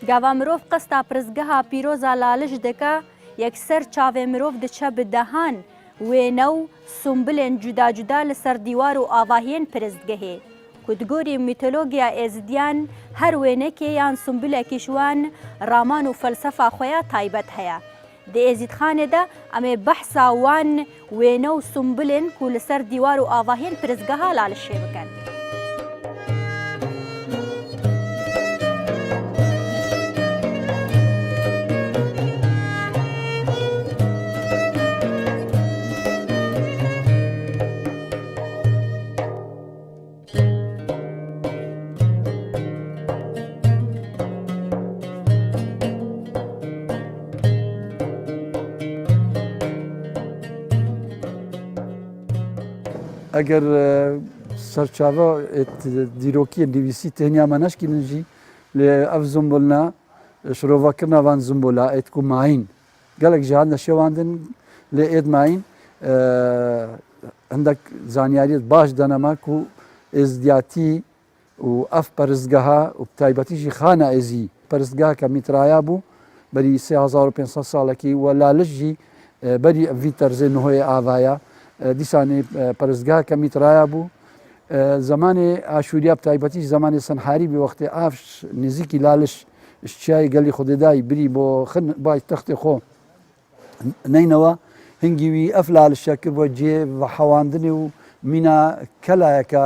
گاوا مرۆڤ قەستا پرزگەها پیرۆزا لالش دەکا یەکسەر چاوێ مرۆڤ دەچە بدەهان وێنە و سومبلێن جودا لەسەر دیوار و ئاڤاهێن پرزگەهێ کودگۆری میتۆلۆگیا ئێزدیان هەر وێنەکێ یان سومبلێکیشوان ڕامان و فەلسەفا خۆیان تایبەت هەیە دە ئێزیدخانێدا ئەمێ بەحسا وان وێنە و سومبلێن و لەسەر دیوار و ئاڤاهێن پرزگەها لالشێ بکەن ئەگەر سەرچاوە دیرۆکی نویسی تێنیامە نەشکێنجی لێ ئەف زمبولنا شرۆڤەکردنا وان زمبولا ئێتک و ماین گەلێک جیهان لە شێواندن لێ ئێت ماین هەندێک زانیاریت باش دەنەماک و ئێزدیاتی و ئەف پەرستگەها و تایبەتیژی خانە ئێزی پەرستگا کە میترایە بوو بەری 3500 ساڵێکی وە لالژی بەری ئەڤی تەرزێ نهۆی ئاڤایە دیسانی پەرستگا کە میترایە بوو زمانی ئاشوریا تایبەتی زمانی سەنحاری بی وەختی ئاف نزیکی لالش شتیای گەلی خوددای بری بۆ بای تەختی خۆ نینەوە هەنگیوی ئەف لالشە کرد بۆ جێ بە حەواندنی و مینە کەلایەکە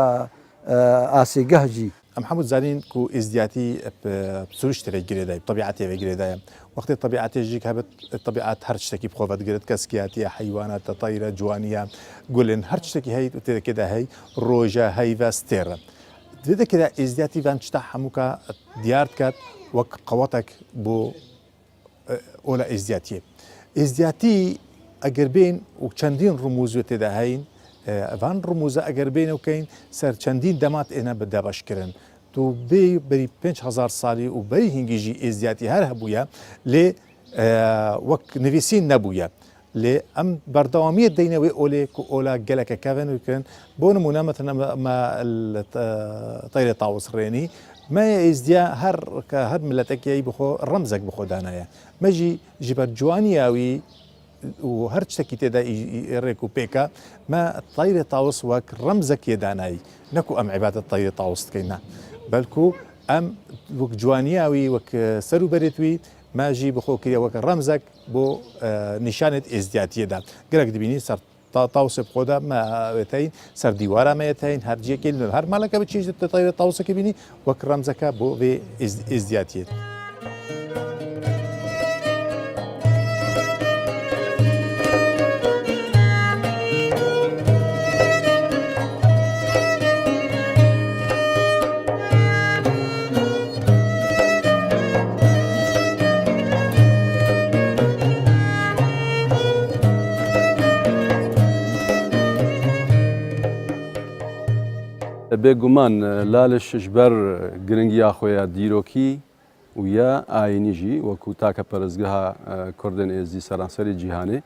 ئاسێگەهجی ئەم هەموو زانین و ئێزدیاتی سروش تێ گرێدای طبیعەتێ گرێدایە وەختی طبیعەتێژی هەبێت طبیعەت هەر شتێکی بخۆڤەت گرێت کەسکیاتیە حیواناتە تایرە جوانیە گولن هەر شتێکی هەیە تێدەکێدا هەی ڕۆژە هەیڤە ستێرە دێدەکێدا ئێزدیاتی وان شتا هەمووکە دیار کات وەک قەوەتێک بۆ ئۆلە ئێزدیاتیە ئێزدیاتی ئەگەر بین و چەندین ڕموزوێت تێدا هەین ئەوان ڕموزە ئەگەر بینەوەکەین سەر چەندین دەمات ئێنە بەدابشکردن تو بێ بەری 5,000 ساڵی و بەری هینگیژی ئێزدیاتی هەر هەبووە لێ وەک نویسین نەبووە لێ ئەم بەردەوامیت دەینەوەی ئۆلێک و ئۆلا گەلەکە کاوێنکردن بۆ نمونە مەتەنە تایرە تاوسڕێنی مایە ئێزدیا هەر ملەتەکیایی بخۆ ڕەمزێک بخۆدانایە مەژی ژبەر جوانیاوی و هەر شتێکی تێدا ڕێک و پێکە مە تایرە تاوس وەک ڕەمزەک یێدانایی نەکو ئەم عیبادەت تایرە تاوس بکەینە بەلکو ئەم وەک جوانیاوی وەک سەر و بەرێتوی ماژی بخۆکرێ وەک ڕەمزەک بۆ نیشانێت ئێزدیاتیەدا گەلێک دبینی سەر تاوسێ بخۆدا مەوێتین سەر دیوارەمەیەتین هەرجیەکە هەر ماڵەکە بچیت تایرە تاوسەکە بینی وەک ڕەمزەکە بۆ بێ ئێزدیاتیێت. بێگومان لالشش بەر گرنگیا خۆیە دیرۆکی و یا ئاینیژی وەکو تاکە پەرستگەها کوردن ئێزی سەرانسەری جیهانێ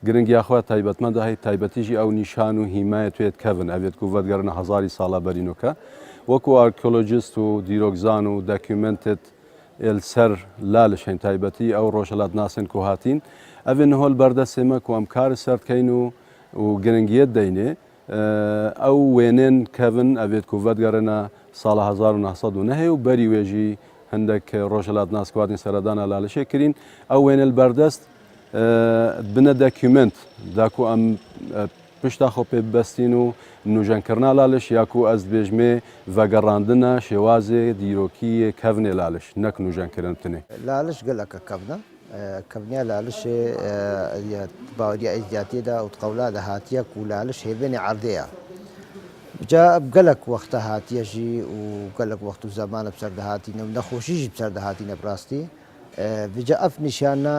گرنگیا خۆیان تایبەتمەندە هەیە تایبەتیژی ئەو نیشان و هیمایە توێت کەون ئەبێت و ڤەدگەرنە هەزاری ساڵە بەرینۆکە وەکو ئارکۆلۆجیست و دیرۆکزان و داکیومنتت ئێلسەر لالش هەین تایبەتی ئەو ڕۆژهەڵات ناسن و هاتین ئەvێ نهۆل بەردەسێمە و ئەم کارە سەردکەین و گرنگیت دەینێ ئەو وێنێن کەون ئەبێت و ڤەدگەرنە ساڵە 1970 نەهەیە و بەری وێژی هەندێک ڕۆژهەڵات ناسکواردنی سەردانە لالشێ کرین ئەو وێنە بەردەست بنە داکیومنت داکو ئەم پشتا خۆ پێ بەستین و نوژەنکردنا لالش یاکو ئەس بێژمێ ڤەگەڕاندنە شێوازێ دیرۆکی کەونێ لالش نەک نوژەنکردن بتنێ لالش گەلەکە کەونە کەونیا لالشێ باوەریە ئێزدیاتیەدا و قەولا دەهاتیەک و لالش هێبێنێ عەردەیە جا گەلک وەختە هاتیەژی و گەلک وەخت و زەمانە بسەردەهاتینە و نەخۆشیژی بسەردەهاتینە بڕاستی بجا ئەف نیشانە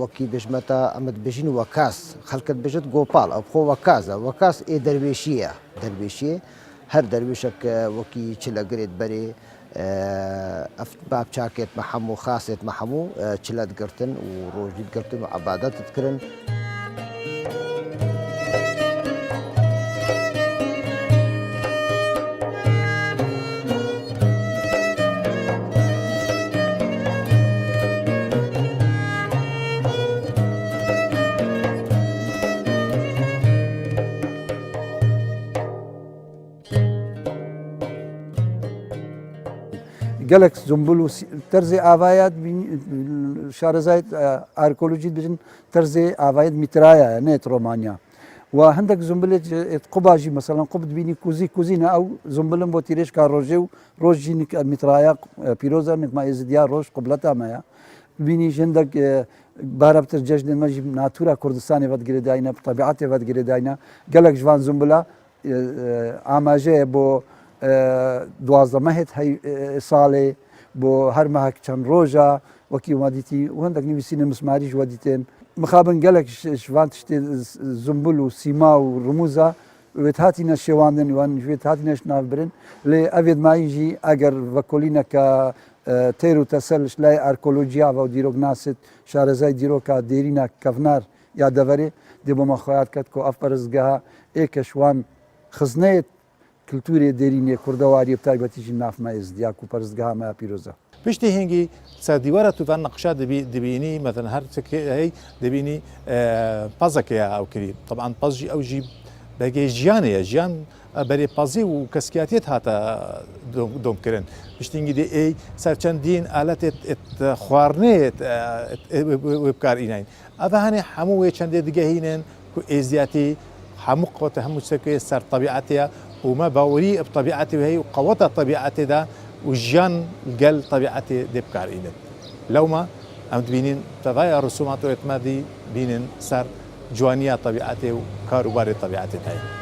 وەکی بێژمەتە ئەمەد بێژین وەکاس خەڵکت بێژێت گۆپاڵ ئەو بخۆ وەکازە وەکاس ئێ دەروێشیە دەروێشیە هەر دەروێشک وەکی چلەگرێت بەرێ ئەف بابچاکێت مە هەموو خاسێت مە هەموو چلەت گرتن و ڕۆژیت گرتن و عەبادەتت کردن gelek zumbul û terzê avayat şarezayet arkeolojî bijin terzê avayet mitraya ne Romanya. و هەندێک زومبلێت قوباژی مەسەڵەن قوب بینی کوزی کوزینە ئەو زومبلم بۆ تیرێشکا ڕۆژێ و ڕۆژی میترایە پیرۆزە نکما ئێزدیا ڕۆژ قوبلەتامەیە بینی هەندێک بارەبتر جەژنێمەژی ناتورا کوردستانی ڤەتگرێداینە طبیعەتێ ڤەتگرێداینە gelek ji van zumbila ئاماژەیە بۆ دوازدەمەهێت ساڵێ بۆ هەر مەهەک چەند ڕۆژە وەکی وادیتی و هەندێک نووسینە مسماریش وەدیتێن مخابن gelek şivan tiştê zumbul û sîma û rûmuza wêt hatîne şêwandin wan wêt hatîne navbirin lê evêd mayî jî eger vekolîneka têr û tesel ji layê arkeolojiya ve dîrok nasit şarezayê dîroka dêrîna kevnar ya deverê dê bo me xwayat ket ku ev perezgeha êke ji wan xizneya kültûrê dêrînê kurdewariyê bi taybetî jî nav me êzdiya ku perezgeha me ya pîroz e. پشتی هنگی سردیوارە توان نقشا دبینی مثلا هر هی دبینی پازەکەی ئەو کردی طبعا پازجی ئەو ژی بەگەی ژیانەیە ژیان بەرێ پازی و کەسکیاتێت هاتە دۆمکردن پشتینگی دێ ئەی سەرچەندین ئالەتێت خواردنێت بکارئینین ئەڤە هەنێ هەموو وێ چەندێ دیگەهینن و ئێزیاتی هەموو قوتە هەموو سەکوێ سەر طبیعەتەیە ومە باوەری طبیعەتی هەیە و قەوەتە طبیعەتێدا وژیان گەل طبیعەتێ دێ بکارئینن لەومە ئەم دبینین تەڤایە ڕسومات و ئێتمادی بینن سەر جوانیە طبیعەتێ و کاروباری طبیعەتێت هەیە.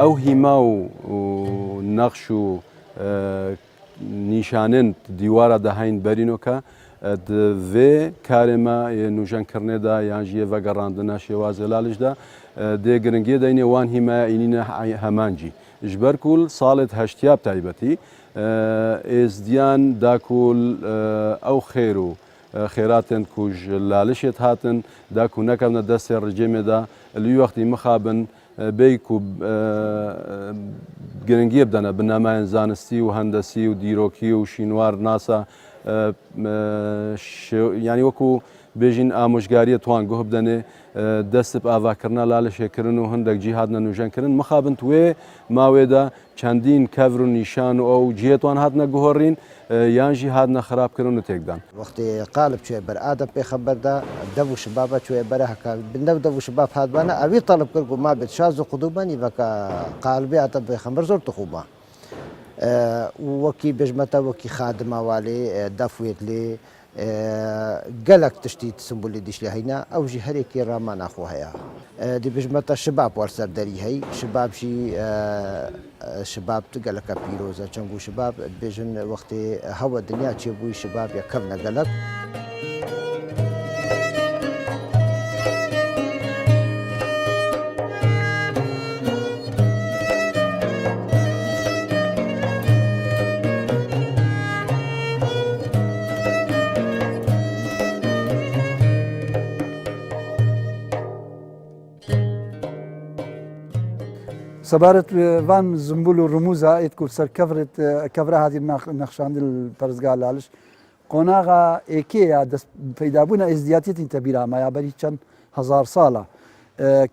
ئەو هیما و نەخش و نیشانن دیوارە دەهین بەرینۆکە vê karê me yê nûjenkirinêda yan jî yê vegerandina şêwazê lalişda dê giringiyê deynê wan hîmeya înîne heman jî ji ber ku salê heştiya bi taybetî êzdiyan da ku ew xêr û xêratên ku ji lalişê hatin da ku nekevne destê ricêmê da li wî wextî mixabin bêy ku giringiyê bidene bi nemayên zanistî û hendesî û dîrokî û şînwar nasa yanî wekû bêjin amûjgariya wan guh bidene dest bi avakirina lalişêkirin û hindek cî hatine nûjenkirin mixabin wê mawê de çendîn kevr û nîşan û ew cihê wan hatine guhorîn yan jî hatine xerabkirin û têkdan. وقتی قالب چوێ بەر ئادەم پێخەبەردا دەڤ و شبابە چوێ بەرە هەکا بنەو دەڤ و شباب هاتبانە ئەوی تەڵب کرد و ما بێت شاز و قودوبانی بەکە قالبێ ئاتە پێخەمبەر زۆر تخوبە وەکی بێژمەتە وەکی خادماوالێ دەفوێت لێ gelek tiştî simbolê dişlê heyne ew jî herêkê rama naxwe heye. Di bijmeta şibab war ser derî hey şibab jî şibab tu geleka pîroz e çengû şibab bêjin wextê hewa dinya çêbûyî şibab ya kevne gelek. سەبارەت van zumbul û rûmuza êt ku ser kevra hatî nexşandin perezgeha laliş qonaxa êkê ya peydabûna êzdiyatiyetên te bîra me ya berî çend hezar sala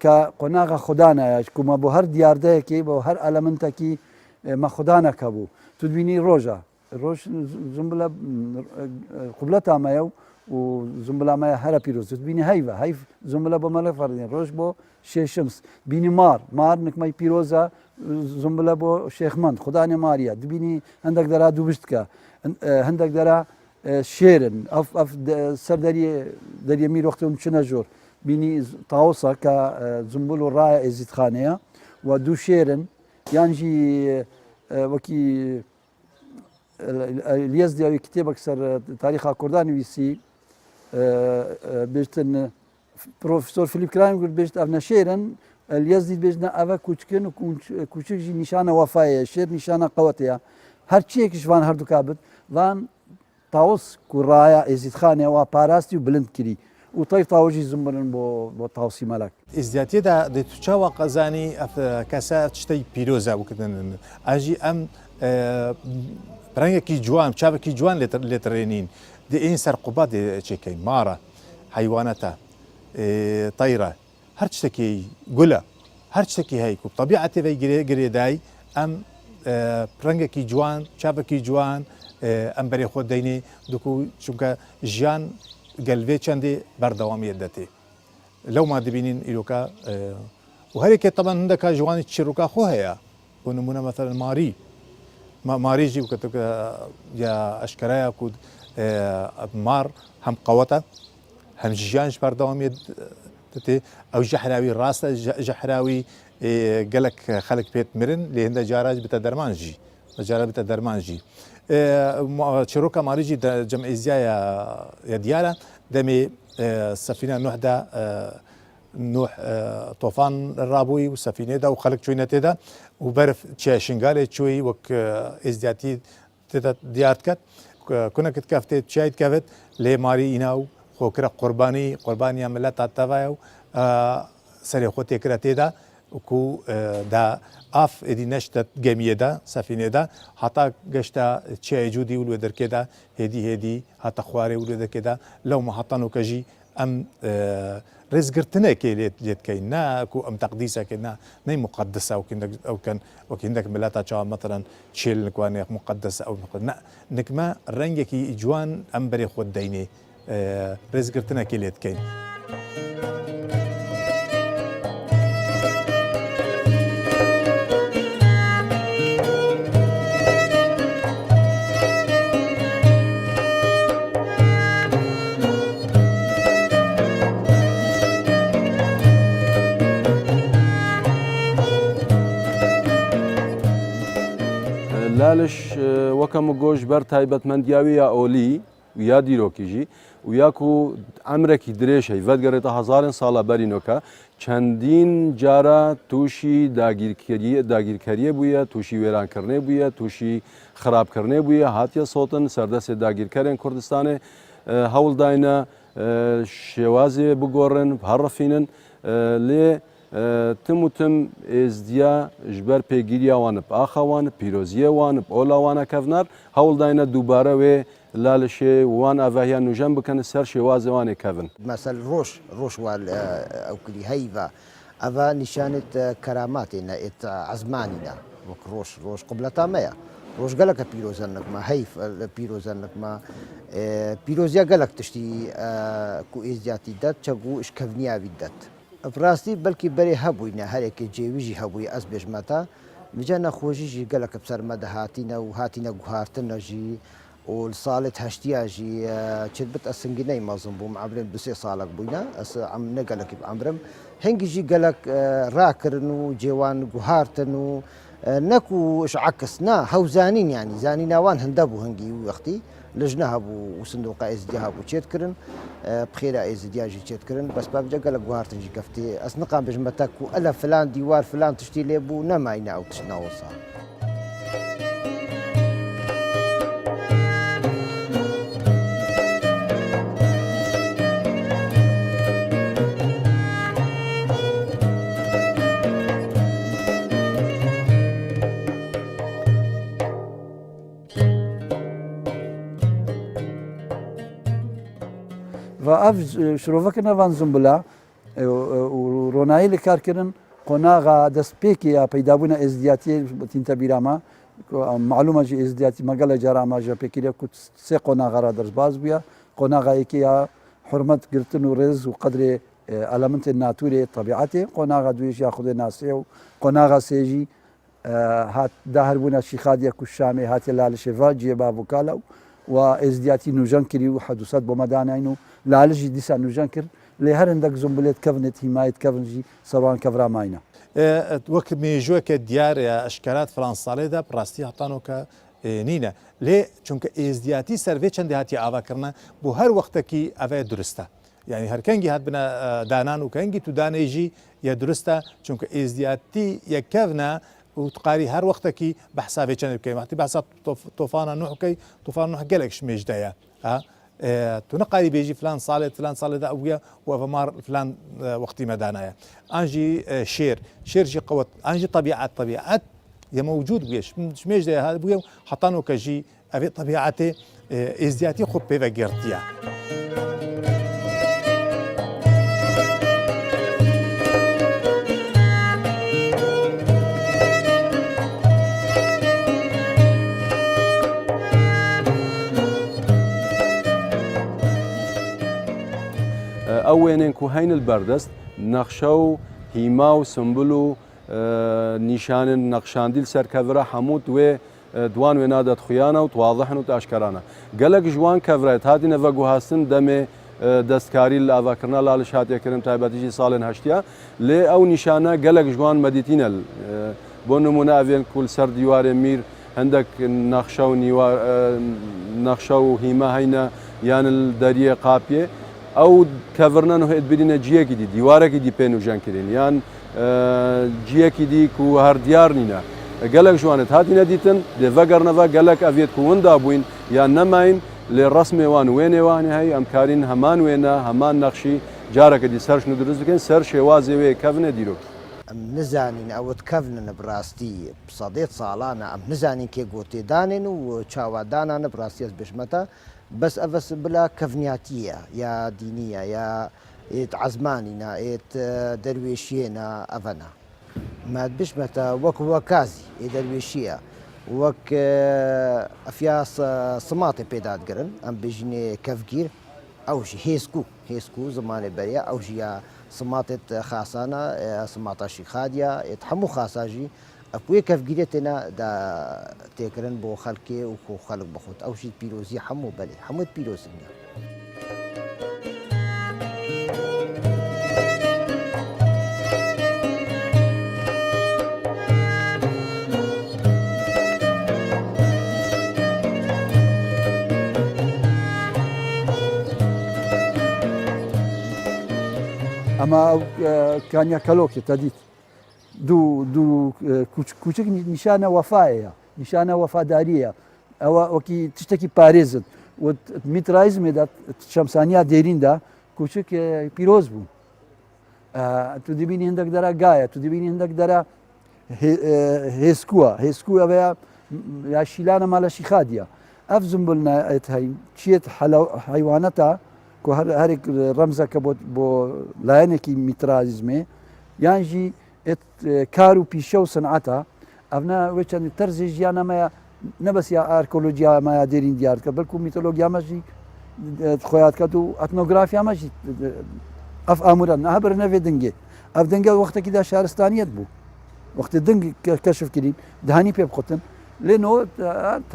ka qonaxa xudana ya ku me bo her diyardeyekê bo her elementekî me xudana kebû tu dibînî roja roj zumbila qubleta me ye û zumbila me ya here pîroz tu dibînî heyve heyv zumbila bo me lêferdin roj bo شێشمس بینی مار نکمەی پیرۆزە زومبلە بۆ شێخمەند خوددانێ ماریە دبینی هەندێک دەرا دوو بشتکە هەندێک دەرا شێرن سەر دەریە میرۆختم چنە ژۆر بینی تاوسە کە زومبل و ڕایە ئێزیتخانەیە و دوو شێرن یانجی وەکی لێزدیاوی کتێبێک سەر تاریخا کوردان نویسی بێژتن پرۆفسۆر فلیپ کرایم گوت بێژت ئەو نەشێرن لێزدی بێژنە ئەوە کوچکن و کوچکژی نیشانە وەفایە شێر نیشانە قەوەتەیە هەرچیەکیشوان هەردووکا بت وان تاوس کوڕایە ئێزیتخانەوە پاراستی و بلند کردی وطير طاوجي زمرن بو تاوسي ملك ئزیاتیدا دەیتوچاوە قەزانی کەسە شتەی پیرۆزە بکردن ئاژی ئەم پرەنگێکی جوان چاوێکی جوان لێتڕێنین ئین سەرقوبات چێکەین مارە حیوانەتە تەیرە هەر شتێکی گولە هەر شتێکی هەیە و طبیعەتێ گرێدای ئەم پرەنگێکی جوان چاوێکی جوان ئەم بەرێ خۆ دەینێ دوکو چونکە ژیان گەلوێ چەندێ بەردەوامیت دەتێ لەو ما دەبینین ئیرۆکە و هەرێکێ تەبەن هەندێکا ژوانی چیرۆکە خۆ هەیە بۆ نمونە مەثەڵەن ماریژی وکەتەکە یا ئەشکەرایە کو مار هەم قەوەتە هەم ژیانش بەردەوامیت دەتێ ئەو ژەحراوی ڕاستە ژەحراوی گەلک خەڵک پێت مرن لێ هەندە جاراج بتە دەرمانژی بەجارە بتە دەرمانژی چیرۆکە ماریژی جەمعیزیایە یا دیارە دەمێ سەفینە نوحدا نوح تۆفان ڕابووی و سەفینێدا و خەڵک چووینە تێدا و بەرف چێشنگالێ چووی وەک ئێزدیاتی تێدا دیار کرد کونەکت کەفتێت چیایت کەوێت لێ ماری ئینا و خۆکرە قوربانیان ملەت تاتەوایە و سەرێ خۆ تێکرە تێدا وکو دا ئاف ئێدی نەشتە گەمیەدا سەفینێدا هەتا گەشتە چیای جوودی و لێ دەرکێدا هێدی هاتە خوارێ و لێ دەرکێدا لەو مەهەتەن و کەژی ئەم ڕێزگرتنێکی لێتکەین ناکو ئەم تەقدیسەکە نەی مقدسە ئەوکەن وەکیندێک ملەتە چاوە مەتەرەن چێل نکوانێک مقدسە ئەو نکمە ڕەنگێکی جوان ئەم بەرێ خۆت دەینێ ڕێزگرتنێکی لێتکەین. لالش وەکەم گۆش بەر تایبەتمەندیاوی یا ئۆلی یا دیرۆکیژی و یاکو ئەمرێکی درێژەی ڤەتگەڕێتە هەزارن ساڵە بەرینۆکە چەندین جارە تووشی داگیرکاریە بووە تووشی وێرانکردنێ بووە تووشی خراپکردنێ بووە هاتیە سۆتن سەردەسێ داگیرکارێن کوردستانê هەوڵداینە شێوازێ بگۆڕن هەڕەفینن لێ تم و تم ئێزدیا ji ber pêgiriya wan bi axa wan pîroziya wan bi ola wan kevnar hewldayne dubare wê lalişê wan avehiya nûjen bikin ser şêwazê wanê kevin. مثل روش او كلي هيفا افا نشانه كراماتنا ات عزماننا وك روش قبلتا مايا روش قالك بيروزنك ما هيف بيروزنك ما بيروزيا قالك تشتي كو ازياتي دات تشغو اش كفنيا بدات براستي بلكي بري هبوينا هريك جيويجي هبوي از بجمتا مجانا خوجي قالك بسر مدى هاتينا قهارتنا جي والصالة هشتيا جي تشبت السنجيني مازن بوم عمرم بسي صالك بوينا عم نقلك بعمرم هنجي جي قالك راكرنو جيوان قهارتنو نكو اش عكسنا هو زانين يعني زانينا وان هندبو هنجي وقتي لجنة هبو وصندوق ازديا هبو تشيتكرن بخير ازديا جي تشيتكرن بس بابجا قالك قهارتن جي كفتي اسنقام بجمتك الا فلان ديوار فلان تشتي ليبو نماينا او تشناوصا و اف شروفکن وان زنبلا و رونایی لکارکردن قناغا دست پیکی یا پیدابون ازدیاتی تین تبیراما معلومه جی ازدیاتی مقال جراما جا پیکیه کت سه قناغا را درس باز بیا قناغا یکی یا حرمت گرتن و رز و قدر علامت ناتوری طبیعتی قناغا دویش یا خود ناسیه و قناغا سیجی هات داهر بونا شیخادیه کشامه هات لالش واجی بابو کالو و ازدیاتی نوجان کری و حدوثات بمدانینو لالجی دیسا نوجان کر لهر عندك زنبلت كفنت حماية كفنجي سروان كفرا ماينا وەک مێژوەکە دیارە ئەشکارات فەرەنساڵێ دا ڕاستی هەتانۆکە نینە لێ چونکە ئێزدیاتی سەرێ چەندی هاتی ئاواکردە بۆ هەر وەختێکی ئەvێ درستە یعنی هەرکەنگی هات بنە دانان و کەنگی تو دانێژی یا درستە چونکە ئێزدیاتی یەکەڤە و تقاری هەر وەختێکی بە حسابێ چەند بکەین وقتی بەسا تۆفانە نوحکەی توفان نوح گەلێک شمێژدەیە تو نقاری بێژی فلان ساڵێدا ئەوە و ئەڤمار فلان وەختی مەدانایە ئەنجی شێرژی قوت ئەنجی طبیعەت یە موجود بووێش شمێژ هات بووە و حتان و کەژی ئەوێ طبیعەتێ ئێزدیاتی خۆ پێوە گرتیە. ئەو وێنێن و هەین بەردەست نەخشە و هیما و سمبل و نیشانن نەخشاندیل سەرکەڤرە هەموو دوێ دوان وێنادەت خویانە و توواضحن و ئاشکرانە گەلک ژوان کەڤرێت هاتینە ڤە گوهاستن دەمێ دەستکاری لە ئاواکردنا لاڵش هاتێکردن تایبەتیژی ساڵێن هەشتیا لێ ئەو نیشانە گەلک ژوان مەدیتینە بۆ نمونە ئەڤێن کول سەر دیوارێ میر هەندێک نەخشە و هیمە هەینە یان دەریە قاپیێ ئەو کەڤرنە هێت برینە جیەکی دی دیوارێکی دی پێن و ژەنکردین یان جیەکی دی و هەر دیار نینە گەلک ژوانێت هاتینە دیتن دێڤەگەرنەڤە گەلک ئەڤێت و وندا بووین یان نەماین لێ ڕسمێوان وێنێوانی هەی ئەمکارین هەمان وێنە هەمان نەخشی جارێکە دی سەرشن و دروست بکەین سەر شێوازێوێ کەڤنە دیرۆکی ئەم نزانین ئەوت کەڤنە بڕاستی سەدێت ساڵانە ئەم نزانین کێ گۆتێدانێن و چاوادانانە بڕاستی ئەس بشمەتە بەس ئەڤەس بلا کەڤنیاتیە یا دینیە یا ئێت عەزمانینە ئێت دەروێشیێنە ئەڤەنە ماد بشمەتە وەک وەکازی ئێ دەروێشیە وەک ئەفیا سماتێ پێدادگرن ئەم بژینێ کەفگیر ئەوژی هێسکو زمانێ بەریە ئەوژیە سماتێت خاسانە سماتاشی خادیە ئێت هەموو خاساژی ئەپوێ کەفگیرێت تێنە تێکردن بۆ خەڵکێ و خۆ خەڵک بخۆت ئەوژی پیرۆزی هەموو بەلێ هەمووت پیرۆزنیە. ئەمە کانیا کەلۆکێتە دیت دوو کوچک نیشانە وەفاەیە نیشانە وەفاداریە ئەوە وەکی تشتێکی پارێزت میترایزمێدا شەمسانیا دێریندا کوچک پیرۆز بوو تو دەبینی هەندێک دەرا گایە تو دەبینی هەندێک دەرا هێسکووە ئەوەیە یا شیلانە مالەشی خادیە ئەف زمبلنە هەین چێت حیوانەتە هەرێک ڕەمزەکە بۆ لایەنێکی میترازمێ یانژی کار و پیشە و سنعەتە ئەڤە وێ چەند تەرزی ژیانەمەیە نەبەس یا ئارکۆلۆجیامەیە دێرین دیارکە بەڵکو میتۆلۆگیامەژی خۆیاتکات و ئەتنۆگرافیامەژی ئەف ئامورە نەهبەر نەوێ دنگێ ئەف دەنگە وەختێکیدا شارستانیەت بوو وەختی دنگ کەشف کردین دهانی پێ بخۆتن لێنەوە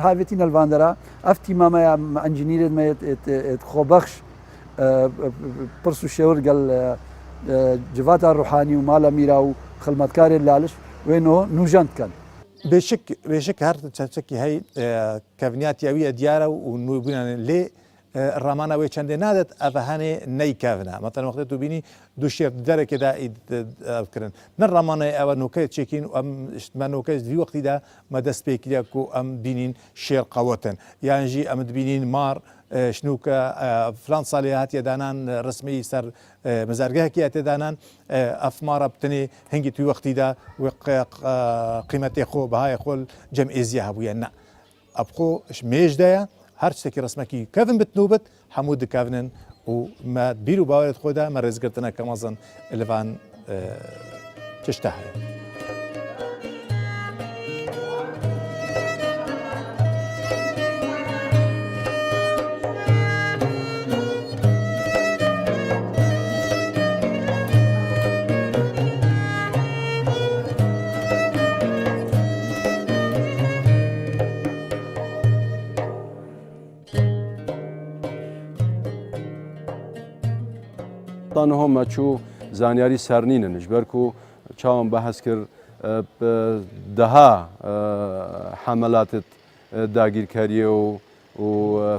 هاوێتی نەلڤاندەرا ئەف تیمامەیە ئەنجینیرێت خۆبەخش پرس و شێور گەل جڤاتە ڕوحانی و مالە میرا و خڵمەتکارێت لالش وێنەوە نوژەند کەن بێشک هەر چەچەکی هەی کەڤنیاتیاویە دیارە و نوێبوونیان لێ ڕامانەوەی چەندێ نادێت ئەڤە هەنێ نەیکەڤنە مەتەن وەختێت تو بینی دوو شێر دەرەکێدا ئیدکردن نەر ڕامانەیە ئەوە نوکەی چێکین و ئەم نوکەی دوی وەختیدا مەدەست پێکریا و ئەم بینین شێر قەوەتن یانژی ئەمت بینین مار شنوکە فلان ساڵی هاتیە دانان ڕسمی سەر مەزارگەهەکی هاتێدانان ئەفمارە بتنێ هەنگی توی وەختیدا قیمەتێ خۆ بەهای خۆل جەم ئێزیە هەبووە نە ئەبخۆ مێژدایە هەر شتێکی ڕسمەکی کەڤن بتنوبت هەموو دکاونن و مە بیر و باوەێت خۆدا مە ڕێزگرتنە کەمەزن لەوان چشتە هەیە. هۆ مەچوو زانیاری سەرنینە ژبەرک و چاوم بەحەز کرد دەها حەمەلاتت داگیرکاریە و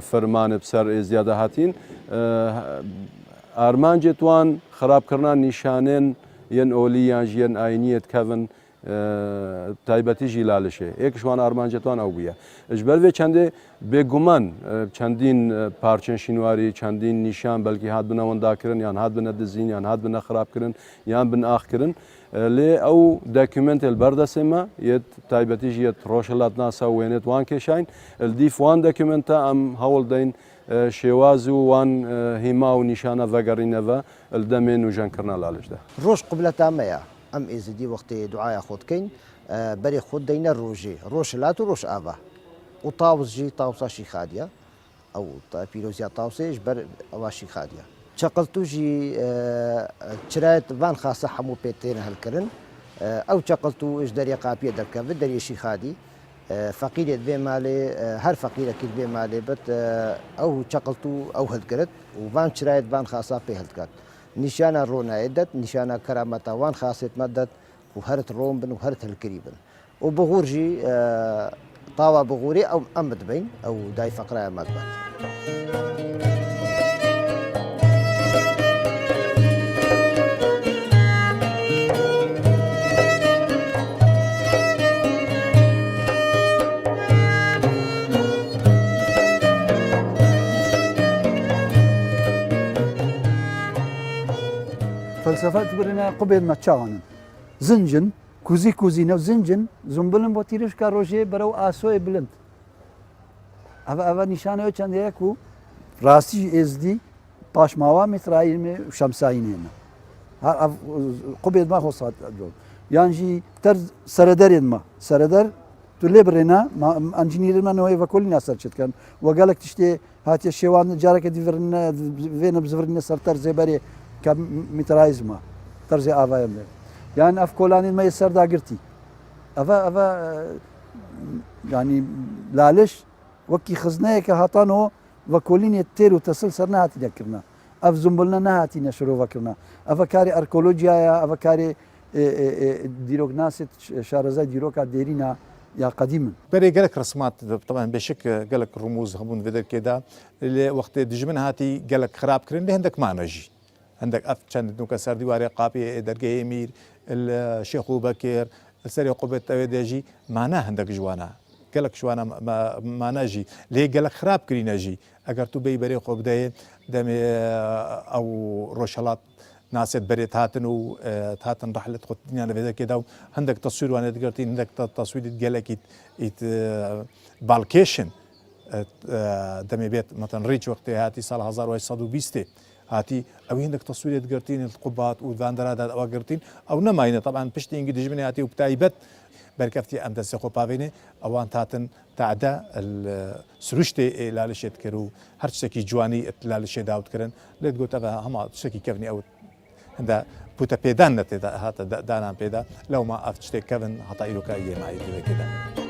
فەرمانە سەر ئێزیادە هاتین ئارمانجێتوان خراپکردان نیشانێن یەن ئۆلی یان ژیان ئاینیەت کەڤن تایبەتیژی لالشێ یەکشوان ئارمانجێتوان ئەو بووە ژبەر چەندێ بێگومان چەندین پارچەن شینواری چەندین نیشان بەلکی هات بنەوەنداکردن یان هات بنە دزین یان هات بنە خراپکردن یان بن ئاخکردن لێ ئەو داکیومنتێل بەردەسێمە یەت تایبەتیژی یەت ڕۆژهڵات ناسا وێنێت وان کێشاین دیف وان داکیومنتە ئەم هەوڵ دەین شێواز و وان هیما و نیشانە ڤەگەڕینەوە دەمێن و ژەنکردنا لالشدا ڕۆژ قبلەتامەیە ئەم ئێزیدی وەختی دوعاە خۆتکەین بەرێ خۆت دەینە ڕۆژێ ڕۆژهلات و ڕۆژ ئاوا و تاوزژی تاوساشی خادیە ئەو پیرۆزیا تاوسێش بەر ئەواشی خادیە چقل توژی چرایەت وان خاسە هەموو پێتێنە هەلکردن ئەو چقل و ئش دەریە قاپیە دەکەوێت دەریێشی خادی فەقیرێت بێ مالێ هەر فەقیرەکرد بێ مالێ بێت ئەو چقل و ئەو هەلگرت و وان چرایەت وان خاسا پێ هەلکات نیشانە ڕۆنایەدەت نیشانە کەرامەتەوان خاصێت مەدەت و هەرت ڕۆم بن و هەرت هەلکری بن و بغورژی تاوا بغوری ئەو ئەم بدبین ئەو دای فەقرایە مەدبات. فلسفه تبرنا قبل ما تشاونن زنجن کوزی کوزینە و زنجن زومبلم بۆ تیرشکە ڕۆژێ بەرەو ئاسۆی بلند ئەvە نیشانەوە چەندەیەک و ڕاستی ئێزدی پاشماوا میترایی شەمساینێنە قوبێت ما خۆسات یانجی تەر سەرەدەرێنمە سەرەدەر تو لێ برێنە ئەنجینیرمانەوەی ڤەکۆلی ناسەرچتکەن وەگەلک تشتێ هاتیە شێوان جارەکە دیێنە بزڤرنە سەرتەر زێبەرێ کە میترایزمە تەرزێ ئاوایم لێ یان ئەف کۆلانین مە سەرداگرتی ئەvە ینی لالش وەکی خزنەیەکە هاتانەوە ڤەکۆلینێت تێر و تەسل سەر نهاتی دەکردنا ئەف زومبلنە نهاتی نەشرۆڤەکردنا ئەvە کاری ئەرکۆلۆجیایە ئەvە کاری دیرۆکناسێت شارەزای دیرۆکە دێرینە یا قدیمن برێ گەلک ڕسمات طبعا بێشک گەلک ڕموز هەبوون vێدەکێدا لێ وەختێ دژمن هاتی گەلک خراپکردن لێ هەندێکمانەژی هەندێک ئەف چەند نوکە سەردیوارێ قاپی دەرگەی میر شێخ و بەکێر سەری قوبێت ئەوێ دێژی مانە هەندێک جوانە گەلک شوانە مانەژی لێ گەلک خراپکرینەژی ئەگەر تو بەی بەرێ خۆ بدەیە دەمێ ئەو ڕۆژهەڵات ناسێت بەرێت هاتن و هاتن ڕحلت خۆتیانە vێدەکێدا و هەندێک تەسویروانێت گرتی هەندێک تەسویدت گەلێکیت باڵکێشن دەمێ بێت مەتەن ڕیچ وەختی هاتی ساڵ 1920 هاتی ئەوی هەندێک تەسویرێت گرتین قوبات و داندەرادا ئەوە گرتین ئەو نەماینە طبعا پشتینگی دژمنی هاتی و تایبەت بەرکەفتی ئەم دەستێ خۆپاوێنێ ئەوان هاتن تاعدا سروشتێ لالشێت کرد و هەر شتێکی جوانی لالشێ داوتکردن لێت گوتەوە هەما شتێکی کەونی ئەو هەندە پوتە پێدان نەتێدا هاتە دانان پێدا لەوما ئەف شتێک کەون هەتا ئیرۆکایی ئێمایی دەکێدا.